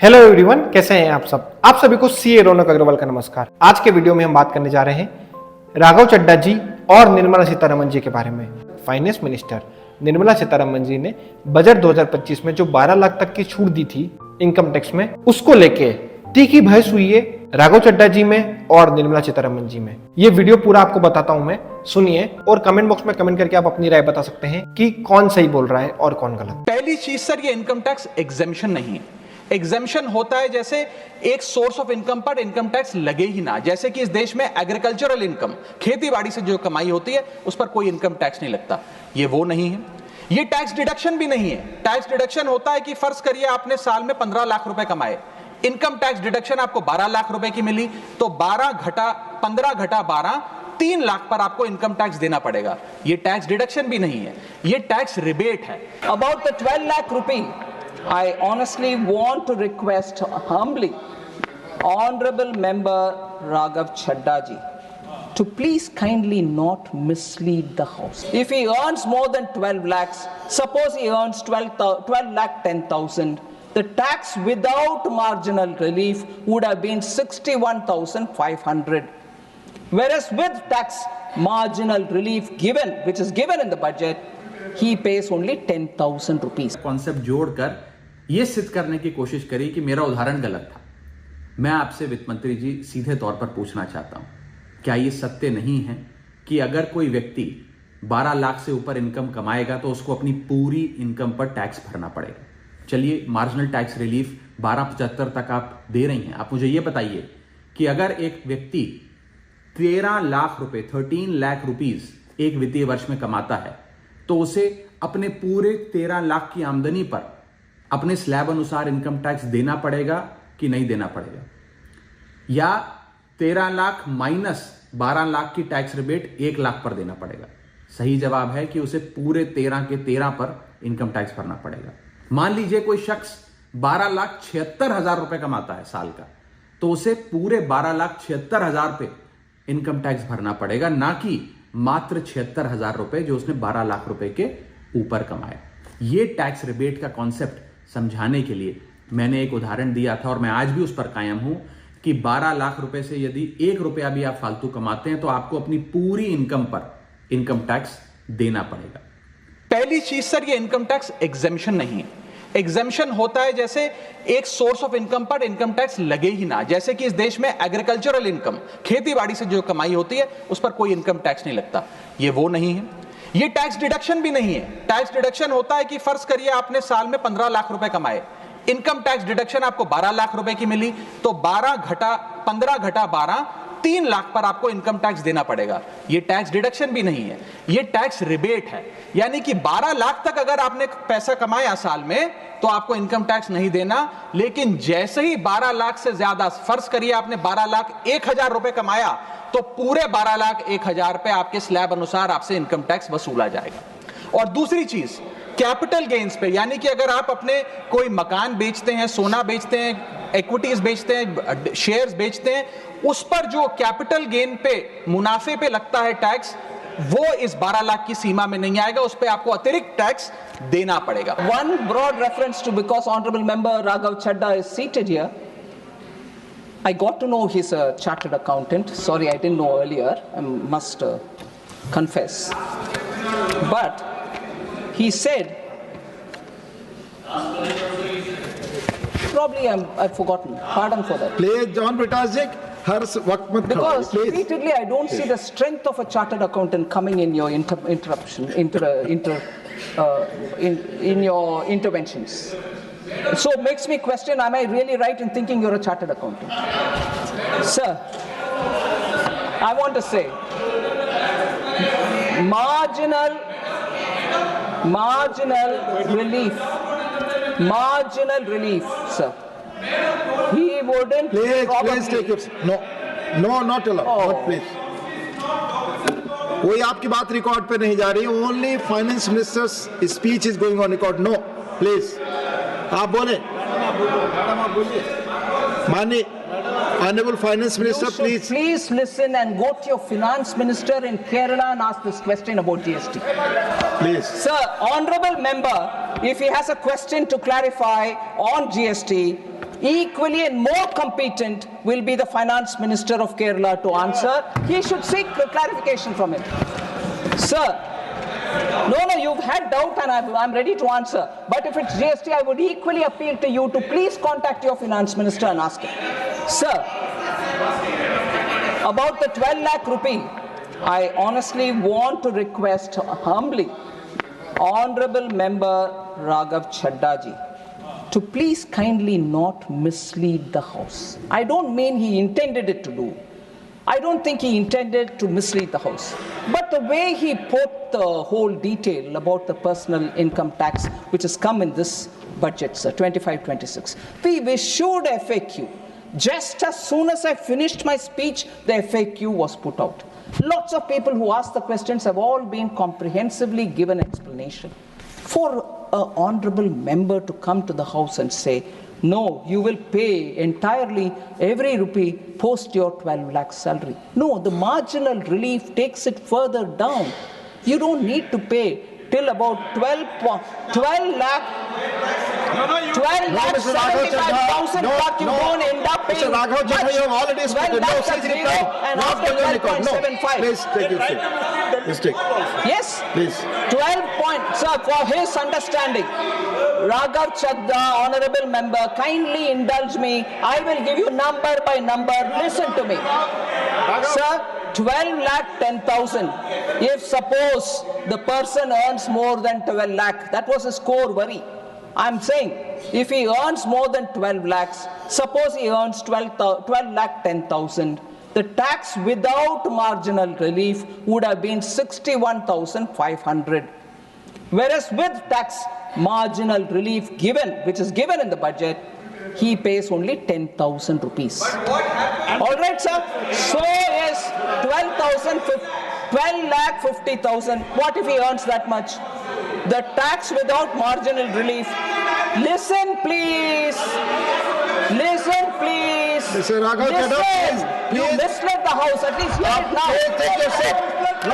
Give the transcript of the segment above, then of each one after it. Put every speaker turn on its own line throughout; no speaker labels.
Hello everyone, कैसे हैं आप सब। आप सभी को सीए रौनक अग्रवाल का नमस्कार। आज के वीडियो में हम बात करने जा रहे हैं राघव चड्ढा जी और निर्मला सीतारमण जी के बारे में। फाइनेंस मिनिस्टर निर्मला सीतारमण जी ने बजट 2025 में जो 12 लाख तक की छूट दी थी इनकम टैक्स में, उसको लेके तीखी बहस हुई है राघव चड्ढा जी में और निर्मला सीतारमण जी में। ये वीडियो पूरा आपको बताता हूं मैं, सुनिए और कमेंट बॉक्स में कमेंट करके आप अपनी राय बता सकते हैं कि कौन सही बोल रहा है और कौन गलत।
पहली चीज सर, ये इनकम टैक्स एग्जेम्पशन नहीं है। एग्जेम्पशन होता है जैसे एक सोर्स ऑफ इनकम पर इनकम टैक्स लगे ही ना, जैसे कि इस देश में एग्रीकल्चरल इनकम, खेती बाड़ी से जो कमाई होती है उस पर कोई इनकम टैक्स नहीं लगता। ये वो नहीं है। ये टैक्स डिडक्शन भी नहीं है। टैक्स डिडक्शन होता है कि फर्ज करिए आपने साल में 15 लाख रुपए कमाए, इनकम टैक्स डिडक्शन आपको 12 लाख रुपए की मिली, तो 15 घटा 12 3 लाख पर आपको इनकम टैक्स देना पड़ेगा। ये टैक्स डिडक्शन भी नहीं है, ये टैक्स रिबेट है।
About the 12 lakh rupee, I honestly want to request humbly Honorable Member Raghav Chadha ji to please kindly not mislead the House. If he earns more than 12 lakhs, suppose he earns 12 lakh 10,000, the tax without marginal relief would have been 61,500. Whereas with tax marginal relief given, which is given in the budget, he pays only 10,000 rupees.
Concept जोड़कर यह सिद्ध करने की कोशिश करी कि मेरा उदाहरण गलत था। मैं आपसे वित्त मंत्री जी सीधे तौर पर पूछना चाहता हूं, क्या यह सत्य नहीं है कि अगर कोई व्यक्ति 12 लाख से ऊपर इनकम कमाएगा तो उसको अपनी पूरी इनकम पर टैक्स भरना पड़ेगा? चलिए, मार्जिनल टैक्स रिलीफ 1275 तक आप दे रही हैं। आप मुझे यह बताइए कि अगर एक व्यक्ति 13 लाख रुपए 13 लाख रुपीज एक वित्तीय वर्ष में कमाता है तो उसे अपने पूरे 13 लाख की आमदनी पर अपने स्लैब अनुसार इनकम टैक्स देना पड़ेगा कि नहीं देना पड़ेगा? या 13 लाख माइनस 12 लाख की टैक्स रिबेट 1 लाख पर देना पड़ेगा? सही जवाब है कि उसे पूरे 13 के 13 पर इनकम टैक्स भरना पड़ेगा। मान लीजिए कोई शख्स 12,76,000 रुपए कमाता है साल का, तो उसे पूरे 12,76,000 पे इनकम टैक्स भरना पड़ेगा, ना कि मात्र 76,000 रुपए जो उसने 12 लाख रुपए के ऊपर कमाया। यह टैक्स रिबेट का कॉन्सेप्ट समझाने के लिए मैंने एक उदाहरण दिया था और मैं आज भी उस पर कायम हूं कि 12 लाख रुपए से यदि 1 रुपया भी आप फालतू कमाते हैं तो आपको अपनी पूरी इनकम पर इनकम टैक्स देना पड़ेगा।
पहली चीज सर, ये इनकम टैक्स एग्जेम्पशन नहीं है। एग्जेम्पशन होता है जैसे एक सोर्स ऑफ इनकम पर इनकम टैक्स लगे ही ना, जैसे कि इस देश में एग्रीकल्चरल इनकम, खेती बाड़ी से जो कमाई होती है उस पर कोई इनकम टैक्स नहीं लगता। ये वो नहीं है। ये टैक्स डिडक्शन भी नहीं है। टैक्स डिडक्शन होता है कि फर्ज करिए आपने साल में 15 लाख रुपए कमाए, इनकम टैक्स डिडक्शन आपको 12 लाख रुपए की मिली, तो 15 घटा 12 3 लाख पर आपको इनकम टैक्स देना पड़ेगा। ये टैक्स डिडक्शन भी नहीं है, ये टैक्स रिबेट है। यानी कि 12 लाख तक अगर आपने पैसा कमाया साल में तो आपको इनकम टैक्स नहीं देना, लेकिन जैसे ही 12 लाख से ज्यादा, फर्ज करिए आपने 12 लाख 1,000 रुपए कमाया, तो पूरे 12 लाख 1,000 पे आपके स्लैब अनुसार आपसे इनकम टैक्स वसूला जाएगा। और दूसरी चीज, कैपिटल गेन्स पे, यानी कि अगर आप अपने कोई मकान बेचते हैं, सोना बेचते हैं, इक्विटीज बेचते हैं, शेयर्स बेचते हैं, उस पर जो कैपिटल गेन पे, मुनाफे पे लगता है टैक्स, वो इस 12 लाख की सीमा में नहीं आएगा, उस पे आपको अतिरिक्त टैक्स देना पड़ेगा।
One broad reference to, because Honorable Member Raghav Chadha is seated here, I got to know he's a chartered accountant. Sorry, I didn't know earlier. I must confess. But he said, probably I've forgotten. Pardon for that.
Please John ब्रिटाजिक हर वक्त मत खाओ
Because
please.
repeatedly I don't see the strength of a chartered accountant coming in your in your interventions. So it makes me question, am I really right in thinking you're a chartered accountant? Sir, I want to say, marginal relief, sir. He wouldn't
please take it. No not allowed, not please. कोई आपकी बात record पे नहीं जा रही, only finance minister's speech is going on record. No please, आप बोले माननीय Honorable Finance Minister, please.
Please listen and go to your Finance Minister in Kerala and ask this question about GST.
Please.
Sir, Honorable Member, if he has a question to clarify on GST, equally and more competent will be the finance minister of Kerala to answer. He should seek clarification from him. Sir, no, you've had doubt and I'm ready to answer. But if it's GST, I would equally appeal to you to please contact your finance minister and ask him. Sir, about the 12 lakh rupee, I honestly want to request humbly Honorable Member Raghav Chadha ji to please kindly not mislead the House. I don't mean he intended it to do. I don't think he intended to mislead the House. But the way he put the whole detail about the personal income tax, which has come in this budget, sir, 25-26, we issued FAQ. Just as soon as I finished my speech, the FAQ was put out. Lots of people who asked the questions have all been comprehensively given explanation. For an honorable member to come to the House and say, no, you will pay entirely every rupee post your 12 lakh salary. No, the marginal relief takes it further down. You don't need to pay till about 12 lakh. 12 lakh 75,000 but you don't end up paying
Mr. Raghav Chadha, you have already spoken. No, please record.
and
Not
after
on record. No,
12.75.
please take your seat. Please take.
Yes,
Please.
12 point, sir, for his understanding, Raghav Chadha, honorable member, kindly indulge me. I will give you number by number. Listen to me. Sir, 12 lakh 10,000. If suppose the person earns more than 12 lakh, that was his core worry. I'm saying, if he earns more than 12 lakhs, suppose he earns 12 lakh 10,000, the tax without marginal relief would have been 61,500. Whereas with tax marginal relief given, which is given in the budget, he pays only 10,000 rupees. All right, sir. So yes, 12 lakh 50,000. What if he earns that much? The tax without marginal relief. Listen, please. Listen, please.
Mr. Raghav Chadha,
Listen.
please.
You misled the House. At least hear it now.
Take your seat. I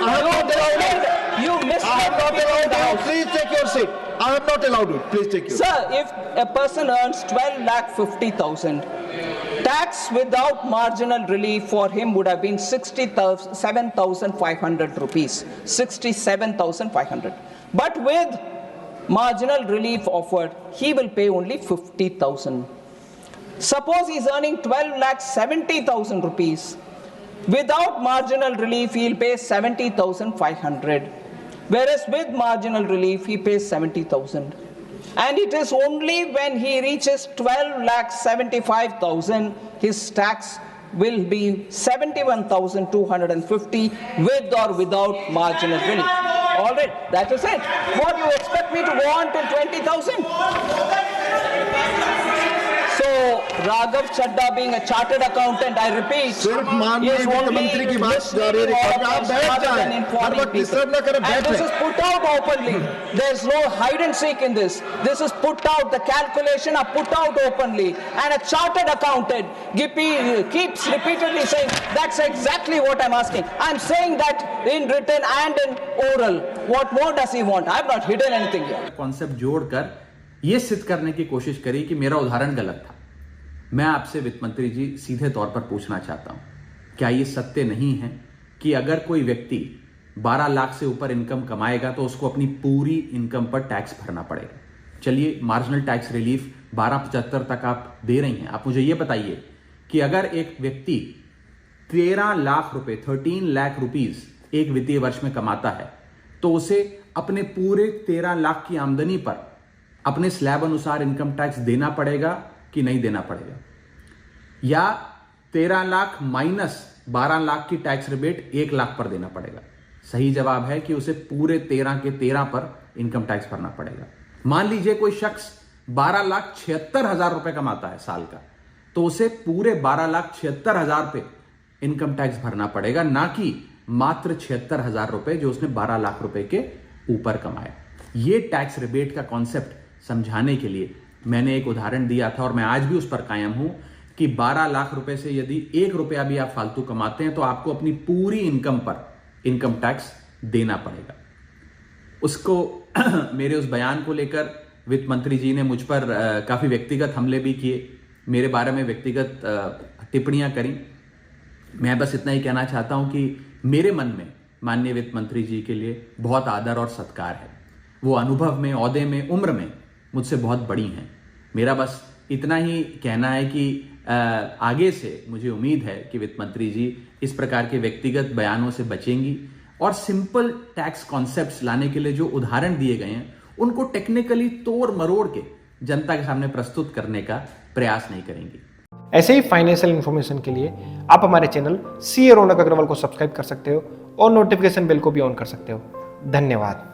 have not allowed it.
You
I
misled
have not
the
allowed
House.
it. Please take your seat. I have not allowed it. Please take your seat.
Sir, if a person earns 12 lakh 50,000, tax without marginal relief for him would have been 67,500 rupees. 67,500. But with marginal relief offered, he will pay only 50,000. Suppose he is earning 12 lakh 70,000 rupees. Without marginal relief, he will pay 70,500. Whereas with marginal relief, he pays 70,000. And it is only when he reaches 12 lakh 75,000, his tax will be 71,250 with or without marginal relief. All right, that is it. What do you expect me to go on till 20,000? So Raghav Chadha, being a chartered accountant, I repeat,
सिर्फ माननीय
is
वित्त
only
मंत्री की बात जा रही है record में। आप बैठ
rather than
जाएं,
informing
हर वक्त
people.
डिस्टर्ब ना करें,
And
बैठें।
this is put out openly. There's no hide and seek in this. This is put out, the calculation are put out openly. And a chartered accountant keeps repeatedly saying, that's exactly what I'm asking. I'm saying that in written and in oral. What more does he want? I've not hidden anything here.
Concept जोड़कर यह सिद्ध करने की कोशिश करी कि मेरा उदाहरण गलत था। मैं आपसे वित्त मंत्री जी सीधे तौर पर पूछना चाहता हूं, क्या यह सत्य नहीं है कि अगर कोई व्यक्ति 12 लाख से ऊपर इनकम कमाएगा तो उसको अपनी पूरी इनकम पर टैक्स भरना पड़ेगा? चलिए, मार्जिनल टैक्स रिलीफ 1275 तक आप दे रही हैं। आप मुझे यह बताइए कि अगर एक व्यक्ति 13 लाख रुपए 13 लाख रुपीज एक वित्तीय वर्ष में कमाता है तो उसे अपने पूरे 13 लाख की आमदनी पर अपने स्लैब अनुसार इनकम टैक्स देना पड़ेगा कि नहीं देना पड़ेगा? या 13 लाख माइनस 12 लाख की टैक्स रिबेट 1 लाख पर देना पड़ेगा? सही जवाब है कि उसे पूरे 13 के 13 पर इनकम टैक्स भरना पड़ेगा। मान लीजिए कोई शख्स 12,76,000 रुपए कमाता है साल का, तो उसे पूरे 12,76,000 पे इनकम टैक्स भरना पड़ेगा, ना कि मात्र 76,000 रुपए जो उसने 12 लाख रुपए के ऊपर कमाया। यह टैक्स रिबेट का कॉन्सेप्ट समझाने के लिए मैंने एक उदाहरण दिया था और मैं आज भी उस पर कायम हूं कि 12 लाख रुपए से यदि 1 रुपया भी आप फालतू कमाते हैं तो आपको अपनी पूरी इनकम पर इनकम टैक्स देना पड़ेगा। उसको मेरे उस बयान को लेकर वित्त मंत्री जी ने मुझ पर काफ़ी व्यक्तिगत हमले भी किए, मेरे बारे में व्यक्तिगत टिप्पणियां करी। मैं बस इतना ही कहना चाहता हूं कि मेरे मन में माननीय वित्त मंत्री जी के लिए बहुत आदर और सत्कार है। वो अनुभव में, ओहदे में, उम्र में मुझसे बहुत बड़ी हैं। मेरा बस इतना ही कहना है कि आगे से मुझे उम्मीद है कि वित्त मंत्री जी इस प्रकार के व्यक्तिगत बयानों से बचेंगी और सिंपल टैक्स कॉन्सेप्ट्स लाने के लिए जो उदाहरण दिए गए हैं उनको टेक्निकली तोड़ मरोड़ के जनता के सामने प्रस्तुत करने का प्रयास नहीं करेंगी।
ऐसे ही फाइनेंशियल इन्फॉर्मेशन के लिए आप हमारे चैनल सीए रौनक अग्रवाल को सब्सक्राइब कर सकते हो और नोटिफिकेशन बेल को भी ऑन कर सकते हो। धन्यवाद।